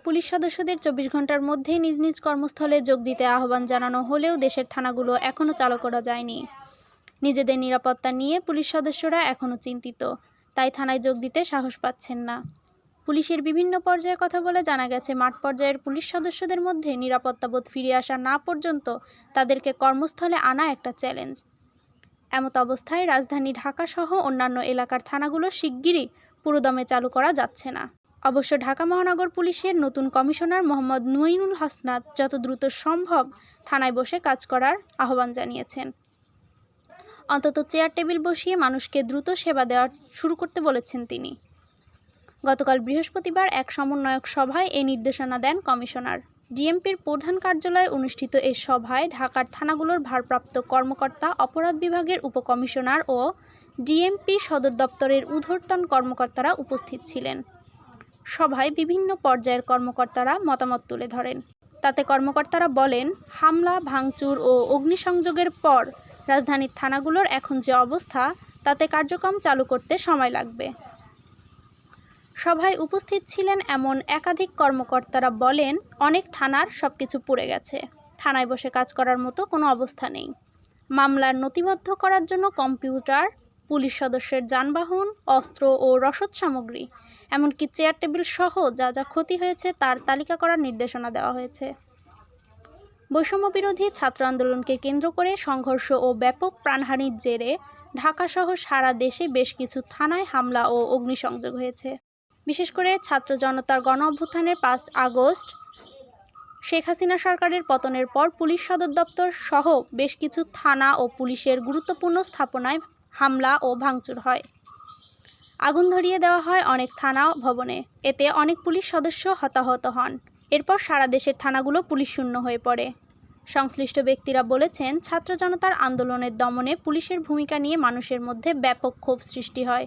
Police সদস্যদের ২৪ ঘন্টার মধ্যেই নিজ নিজ কর্মস্থলে যোগ দিতে আহ্বান জানানো হলেও দেশের থানাগুলো এখনও চালু করা যায়নি। নিজেদের নিরাপত্তা নিয়ে পুলিশ সদস্যরা এখনও চিন্তিত, তাই থানায় যোগ দিতে সাহস পাচ্ছেন না। পুলিশের বিভিন্ন পর্যায়ে কথা বলে জানা গেছে, মাঠ পর্যায়ের পুলিশ সদস্যদের মধ্যে নিরাপত্তাবোধ ফিরে আসা না পর্যন্ত তাদেরকে কর্মস্থলে আনা একটা চ্যালেঞ্জ। এমত অবস্থায় রাজধানী ঢাকাসহ অন্যান্য এলাকার থানাগুলো শিগগিরই পুরোদমে চালু করা যাচ্ছে না। অবশ্য ঢাকা মহানগর পুলিশের নতুন কমিশনার মোহাম্মদ নঈনুল হাসনাত যত দ্রুত সম্ভব থানায় বসে কাজ করার আহ্বান জানিয়েছেন। অন্তত চেয়ার টেবিল বসিয়ে মানুষকে দ্রুত সেবা দেওয়া শুরু করতে বলেছেন তিনি। গতকাল বৃহস্পতিবার এক সমন্বয়ক সভায় এই নির্দেশনা দেন কমিশনার। ডিএমপির প্রধান কার্যালয়ে অনুষ্ঠিত এই সভায় ঢাকার থানাগুলোর ভারপ্রাপ্ত কর্মকর্তা, অপরাধ বিভাগের উপকমিশনার ও ডিএমপি সদর দপ্তরের ঊর্ধ্বতন কর্মকর্তারা উপস্থিত ছিলেন। সভায় বিভিন্ন পর্যায়ের কর্মকর্তারা মতামত তুলে ধরেন। তাতে কর্মকর্তারা বলেন, হামলা, ভাঙচুর ও অগ্নিসংযোগের পর রাজধানীর থানাগুলোর এখন যে অবস্থা, তাতে কার্যক্রম চালু করতে সময় লাগবে। সভায় উপস্থিত ছিলেন এমন একাধিক কর্মকর্তারা বলেন, অনেক থানার সবকিছু পুড়ে গেছে, থানায় বসে কাজ করার মতো কোনো অবস্থা নেই। মামলার নথিবদ্ধ করার জন্য কম্পিউটার, পুলিশ সদস্যের যানবাহন, অস্ত্র ও রসদ সামগ্রী, এমনকি চেয়ার টেবিল সহ যা যা ক্ষতি হয়েছে তার তালিকা করার নির্দেশনা দেওয়া হয়েছে। বৈষম্যবিরোধী ছাত্র আন্দোলনকে কেন্দ্র করে সংঘর্ষ ও ব্যাপক প্রাণহানির জেরে ঢাকাসহ সারা দেশে বেশ কিছু থানায় হামলা ও অগ্নিসংযোগ হয়েছে। বিশেষ করে ছাত্র জনতার গণ অভ্যুত্থানের ৫ আগস্ট শেখ হাসিনা সরকারের পতনের পর পুলিশ সদর দপ্তর সহ বেশ কিছু থানা ও পুলিশের গুরুত্বপূর্ণ স্থাপনায় হামলা ও ভাঙচুর হয়। আগুন ধরিয়ে দেওয়া হয় অনেক থানা ভবনে। এতে অনেক পুলিশ সদস্য হতাহত হন। এরপর সারা দেশের থানাগুলো পুলিশ শূন্য হয়ে পড়ে। সংশ্লিষ্ট ব্যক্তিরা বলেছেন, ছাত্র জনতার আন্দোলনের দমনে পুলিশের ভূমিকা নিয়ে মানুষের মধ্যে ব্যাপক ক্ষোভ সৃষ্টি হয়।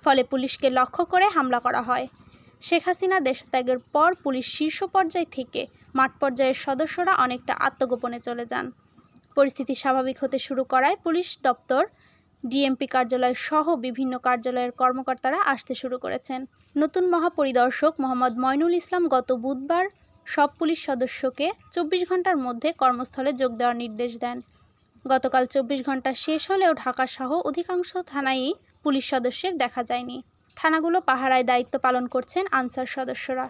ফলে পুলিশকে লক্ষ্য করে হামলা করা হয়। শেখ হাসিনা দেশত্যাগের পর পুলিশ শীর্ষ পর্যায় থেকে মাঠ পর্যায়ের সদস্যরা অনেকটা আত্মগোপনে চলে যান। পরিস্থিতি স্বাভাবিক হতে শুরু করায় পুলিশ দপ্তর, ডিএমপি কার্যালয় সহ বিভিন্ন কার্যালয়ের কর্মকর্তারা আসতে শুরু করেছেন। নতুন মহাপরিদর্শক মোহাম্মদ মঈনুল ইসলাম গত বুধবার সব পুলিশ সদস্যকে ২৪ ঘন্টার মধ্যে কর্মস্থলে যোগ দেওয়ার নির্দেশ দেন। গতকাল ২৪ ঘন্টা শেষ হলেও ঢাকাসহ অধিকাংশ থানায়ই পুলিশ সদস্যের দেখা যায়নি। থানাগুলো পাহারায় দায়িত্ব পালন করছেন আনসার সদস্যরা।